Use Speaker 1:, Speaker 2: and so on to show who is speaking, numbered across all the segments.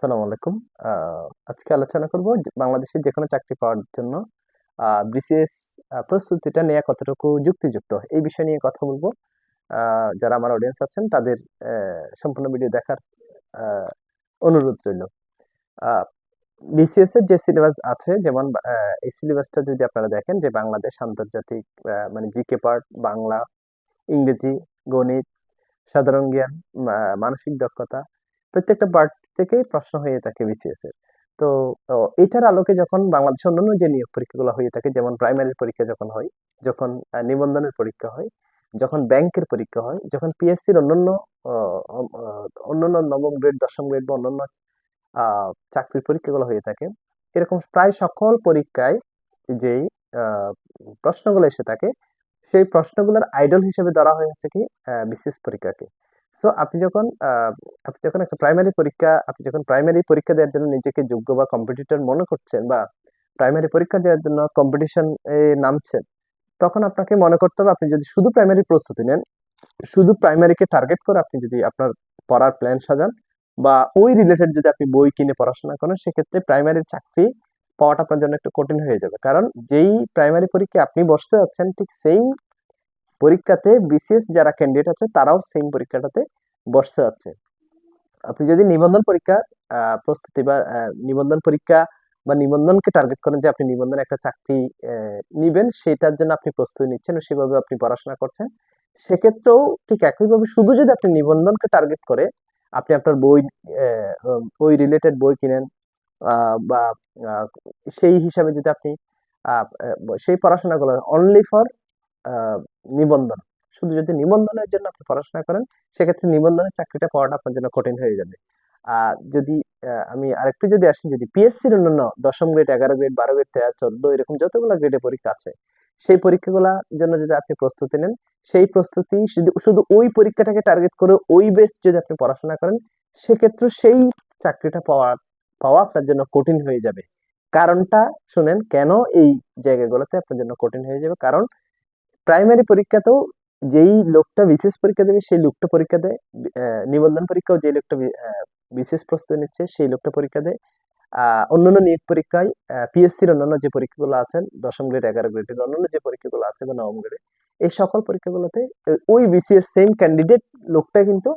Speaker 1: আসসালামু আলাইকুম। আজকে আলোচনা করব যে বাংলাদেশে যেকোনো চাকরি পাওয়ার জন্য বিসিএস প্রস্তুতিটা নেয়া কতটুকু যুক্তিযুক্ত? এই বিষয় নিয়ে কথা বলব। যারা আমার অডিয়েন্স আছেন তাদের সম্পূর্ণ ভিডিও দেখার আ অনুরোধ রইল। আ বিসিএস এর যে সিলেবাস আছে যেমন এই সিলেবাসটা যদি আপনারা দেখেন যে বাংলাদেশ আন্তর্জাতিক মানে জিকে পার্ট, বাংলা, ইংরেজি, গণিত, সাধারণ জ্ঞান, মানসিক দক্ষতা প্রত্যেকটা পার্ট থেকেই প্রশ্ন হয়ে থাকে বিসিএস এর। তো এটার আলোকে যখন বাংলাদেশের অন্যান্য যে নিয়োগ পরীক্ষাগুলো হয়ে থাকে যেমন প্রাইমারি পরীক্ষা যখন হয়, যখন নিবন্ধনের পরীক্ষা হয়, যখন ব্যাংকের পরীক্ষা হয়, যখন পিএসসির অন্যান্য অ অ অ অন্যান্য নবম গ্রেড, দশম গ্রেড বা অন্যান্য আ চাকরির পরীক্ষাগুলো হয়ে থাকে। এরকম প্রায় সকল পরীক্ষায় যেই আ প্রশ্নগুলো এসে থাকে, সেই প্রশ্নগুলোর আইডল হিসেবে ধরা হয় হচ্ছে কি বিসিএস পরীক্ষাকে। সো আপনি যখন একটা প্রাইমারি পরীক্ষা দেওয়ার জন্য নিজেকে যোগ্য বা কম্পিটিটর মনে করছেন বা প্রাইমারি পরীক্ষা দেওয়ার জন্য কম্পিটিশন এ নামছেন, তখন আপনাকে মনে করতে হবে আপনি যদি শুধু প্রাইমারি প্রস্তুতি নেন, শুধু প্রাইমারিকে টার্গেট করে আপনি যদি আপনার পড়ার প্ল্যান সাজান বা ওই রিলেটেড যদি আপনি বই কিনে পড়াশোনা করেন সেক্ষেত্রে প্রাইমারির চাকরি পাওয়াটা আপনার জন্য একটু কঠিন হয়ে যাবে। কারণ যেই প্রাইমারি পরীক্ষায় আপনি বসতে যাচ্ছেন ঠিক সেই পরীক্ষাতে বিসিএস যারা ক্যান্ডিডেট আছে তারাও সেম পরীক্ষাটাতে বসতে যাচ্ছে। আপনি যদি নিবন্ধন পরীক্ষা প্রস্তুতি বা নিবন্ধন পরীক্ষা বা নিবন্ধনকে টার্গেট করেন যে আপনি নিবন্ধনে একটা চাকরি নিবেন সেটার জন্য আপনি প্রস্তুতি নিচ্ছেন ও সেভাবে আপনি পড়াশোনা করছেন, সেক্ষেত্রেও ঠিক একইভাবে শুধু যদি আপনি নিবন্ধনকে টার্গেট করে আপনি আপনার বই ওই রিলেটেড বই কিনেন বা আহ, সেই হিসাবে যদি আপনি সেই পড়াশোনাগুলো অনলি ফর নিবন্ধন, শুধু যদি নিবন্ধনের জন্য আপনি পড়াশোনা করেন সেক্ষেত্রে নিবন্ধনের চাকরিটা পাওয়াটা আপনার জন্য কঠিন হয়ে যাবে। যদি আমি আরেকটু যদি আসি, যদি পিএসসির অন্যান্য দশম গ্রেড, 11 গ্রেড, 12 গ্রেড, 13, 14 এরকম যতগুলো গ্রেডে পরীক্ষা আছে সেই পরীক্ষাগুলোর জন্য যদি আপনি প্রস্তুতি নেন, সেই প্রস্তুতি শুধু শুধু ওই পরীক্ষাটাকে টার্গেট করে ওই বেস যদি আপনি পড়াশোনা করেন সেক্ষেত্রে সেই চাকরিটা পাওয়া পাওয়া আপনার জন্য কঠিন হয়ে যাবে। কারণটা শুনেন কেন এই জায়গাগুলোতে আপনার জন্য কঠিন হয়ে যাবে। কারণ প্রাইমারি পরীক্ষাতেও যেই লোকটা বিশেষ পরীক্ষা দেবে সেই লোকটা পরীক্ষা দেয়, নিবন্ধন পরীক্ষাও যে লোকটা বিশেষ প্রস্তুতি নিচ্ছে সেই লোকটা পরীক্ষা দেয়। অন্যান্য নিয়োগ পরীক্ষায় পিএসসির অন্যান্য যে পরীক্ষাগুলো আছেন দশম গ্রেড, 11 গ্রেডের অন্যান্য যে পরীক্ষাগুলো আছে বা নবম গ্রেডে, এই সকল পরীক্ষাগুলোতে ওই বিসিএস সেম ক্যান্ডিডেট লোকটা কিন্তু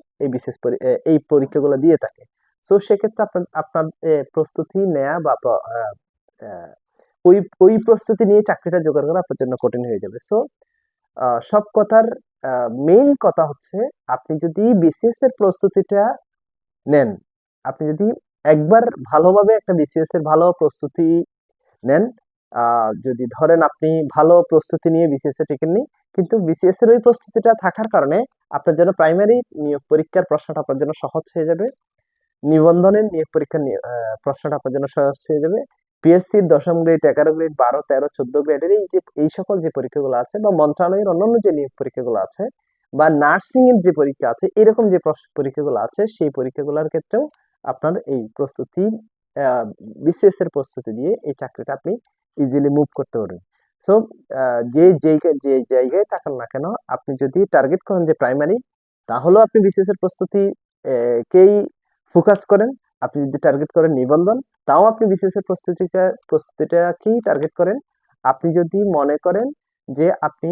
Speaker 1: এই পরীক্ষাগুলো দিয়ে থাকে। সো সেক্ষেত্রে আপনার আপনার প্রস্তুতি নেওয়া বা আহ, ওই ওই প্রস্তুতি নিয়ে চাকরিটা জোগাড় করা আপনার জন্য কঠিন হয়ে যাবে। সো সব কথার মেইন কথা হচ্ছে আপনি যদি বিসিএস এর প্রস্তুতিটা নেন, আপনি যদি একবার ভালোভাবে একটা বিসিএস এর ভালো প্রস্তুতি নেন, যদি ধরেন আপনি ভালো প্রস্তুতি নিয়ে বিসিএস এ টিকেননি কিন্তু বিসিএস এর ওই প্রস্তুতিটা থাকার কারণে আপনার জন্য প্রাইমারি নিয়োগ পরীক্ষার প্রশ্নটা আপনার জন্য সহজ হয়ে যাবে, নিবন্ধনের নিয়োগ পরীক্ষার প্রশ্নটা আপনার জন্য সহজ হয়ে যাবে, পিএসসির দশম গ্রেড, 11 গ্রেড, 12, 13, 14 গ্রেডের এই সকল যে পরীক্ষাগুলো আছে বা মন্ত্রণালয়ের অন্যান্য যে নিয়োগ পরীক্ষাগুলো আছে বা নার্সিং এর যে পরীক্ষা আছে এরকম যে পরীক্ষাগুলো আছে সেই পরীক্ষাগুলোর ক্ষেত্রেও আপনার এই প্রস্তুতি বিসিএস এর প্রস্তুতি দিয়ে এই চাকরিটা আপনি ইজিলি মুভ করতে পারবেন। সো যে জায়গায় থাকেন না কেন আপনি যদি টার্গেট করেন যে প্রাইমারি, তাহলেও আপনি বিসিএস এর প্রস্তুতি কেই ফোকাস করেন। আপনি যদি টার্গেট করেন নিবন্ধন, তাও আপনি বিসিএস এর প্রস্তুতিটাকেই টার্গেট করেন। আপনি যদি মনে করেন যে আপনি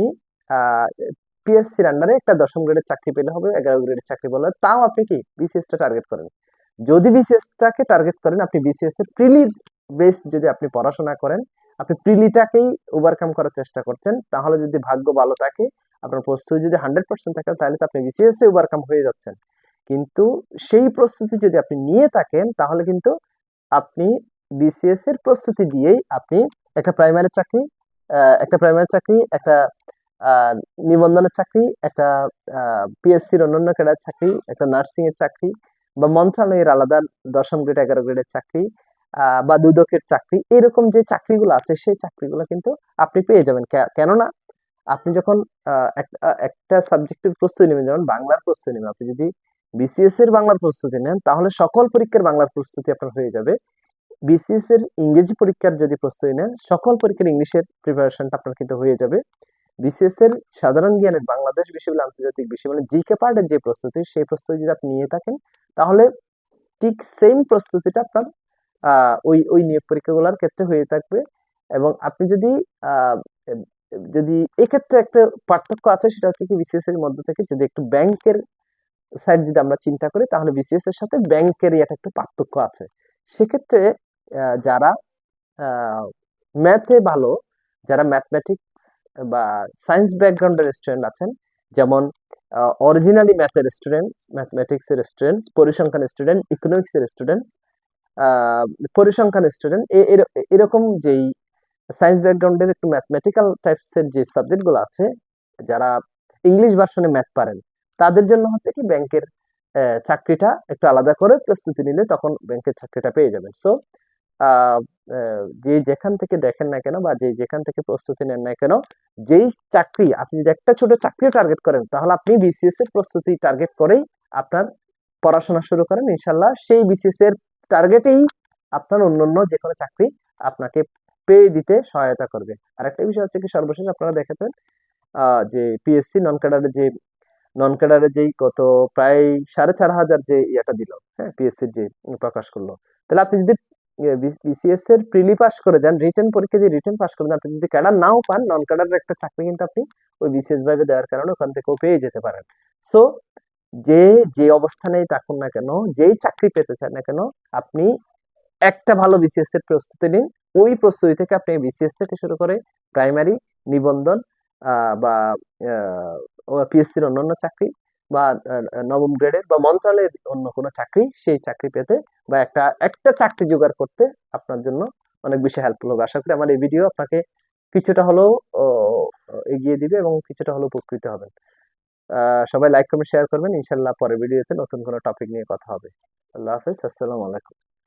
Speaker 1: পিএসসির আন্ডারে একটা দশম গ্রেডের চাকরি পেলে হবে, 11 গ্রেডের চাকরি পেলে হবে, তাও আপনি কি বিসিএস টা টার্গেট করেন। যদি বিসিএস টাকে টার্গেট করেন আপনি বিসিএস এর প্রিলি বেসড যদি আপনি পড়াশোনা করেন, আপনি প্রিলিটাকেই ওভারকাম করার চেষ্টা করছেন, তাহলে যদি ভাগ্য ভালো থাকে, আপনার প্রস্তুতি যদি 100% থাকে তাহলে তো আপনি বিসিএস এ ওভারকাম হয়ে যাচ্ছেন। কিন্তু সেই প্রস্তুতি যদি আপনি নিয়ে থাকেন তাহলে কিন্তু আপনি বিসিএস এর প্রস্তুতি দিয়েই আপনি একটা প্রাইমারি চাকরি, একটা আহ, নিবন্ধনের চাকরি, একটা পিএসসির অন্যান্য ক্যাডার চাকরি, একটা নার্সিং এর চাকরি বা মন্ত্রণালয়ের আলাদা দশম গ্রেড, 11 গ্রেডের চাকরি বা দুদকের চাকরি, এরকম যে চাকরিগুলো আছে সেই চাকরিগুলো কিন্তু আপনি পেয়ে যাবেন। কেননা আপনি যখন একটা সাবজেক্টের প্রস্তুতি নেবেন, যেমন বাংলার প্রস্তুতি নেবেন, আপনি যদি বিসিএস এর বাংলার প্রস্তুতি নেন তাহলে সকল পরীক্ষার বাংলার প্রস্তুতি আপনার হয়ে যাবে। বিসিএস এর ইংরেজি পরীক্ষার যদি প্রস্তুতি নেন সকল পরীক্ষার ইংলিশের প্রিপারেশনটা আপনার কিন্তু হয়ে যাবে। বিসিএস এর সাধারণ জ্ঞানের বাংলাদেশ বিষয় বলে আন্তর্জাতিক বিষয় বলে জিকে পার্টের যে প্রস্তুতি সেই প্রস্তুতি যদি আপনি নিয়ে থাকেন তাহলে ঠিক সেম প্রস্তুতিটা আপনার ওই ওই নিয়োগ পরীক্ষাগুলোর ক্ষেত্রে হয়ে থাকবে। এবং আপনি যদি আহ, এম, যদি এক্ষেত্রে একটা পার্থক্য আছে, সেটা হচ্ছে কি বিসিএস এর মধ্যে থেকে যদি একটু ব্যাংকের সাইড যদি আমরা চিন্তা করি, তাহলে বিসিএস এর সাথে ব্যাংকের এটা একটা পার্থক্য আছে। সেক্ষেত্রে যারা ম্যাথে ভালো, যারা ম্যাথমেটিক্স বা সায়েন্স ব্যাকগ্রাউন্ডের স্টুডেন্ট আছেন, যেমন অরিজিনালি ম্যাথের স্টুডেন্ট, ম্যাথমেটিক্সের স্টুডেন্ট, পরিসংখ্যান স্টুডেন্ট, ইকোনমিক্সের স্টুডেন্ট, পরিসংখ্যান স্টুডেন্ট, এরকম যেই সায়েন্স ব্যাকগ্রাউন্ডের একটু ম্যাথমেটিক্যাল টাইপসের যে সাবজেক্টগুলো আছে, যারা ইংলিশ ভার্সনে ম্যাথ পারেন, তাদের জন্য হচ্ছে কি ব্যাংকের চাকরিটা একটু আলাদা করে প্রস্তুতি নিলে তখন ব্যাংকের চাকরিটা পেয়ে যাবেন। সো আহ, যে যেখান থেকে দেখেন না কেন বা যে যেখান থেকে প্রস্তুতি নেন না কেন, যেই চাকরি আপনি যদি একটা ছোট চাকরিও টার্গেট করেন, তাহলে আপনি বিসিএস এর প্রস্তুতি টার্গেট করেই আপনার পড়াশোনা শুরু করেন, ইনশাল্লাহ সেই বিসিএস এর টার্গেটেই আপনার অন্যান্য যে কোনো চাকরি আপনাকে পেয়ে দিতে সহায়তা করবে। আর একটা বিষয় হচ্ছে কি, সর্বশেষ আপনারা দেখেছেন যে পিএসসি নন ক্যাডারে যেই গত প্রায় 4,500 যে ইয়েটা দিল, হ্যাঁ, পিএসসির যে প্রকাশ করলো, তাহলে আপনি যদি বিসিএস এর প্রিলি পাস করে যান, রিটেন পরীক্ষা দিয়ে রিটেন পাস করে যান, আপনি যদি ক্যাডার নাও পান, নন ক্যাডারের একটা চাকরি কিন্তু আপনি ওই বিসিএস ভাইবে দেওয়ার কারণে ওখান থেকেও পেয়ে যেতে পারেন। সো যে যে অবস্থানেই থাকুন না কেন, যেই চাকরি পেতে চান না কেন, আপনি একটা ভালো বিসিএস এর প্রস্তুতি নিন। ওই প্রস্তুতি থেকে আপনি বিসিএস থেকে শুরু করে প্রাইমারি, নিবন্ধন, বা পিএসসির অন্যান্য চাকরি, বা নবম গ্রেডের বা মন্ত্রণালয়ের অন্য কোনো চাকরি, সেই চাকরি পেতে বা একটা একটা চাকরি জোগাড় করতে আপনার জন্য অনেক বেশি হেল্পফুল হবে। আশা করি আমার এই ভিডিও আপনাকে কিছুটা হলেও ও, এগিয়ে দিবে এবং কিছুটা হলেও উপকৃত হবেন। সবাই লাইক কমেন্ট শেয়ার করবেন। ইনশাল্লাহ পরের ভিডিওতে নতুন কোনো টপিক নিয়ে কথা হবে। আল্লাহ হাফেজ, আসসালামু আলাইকুম।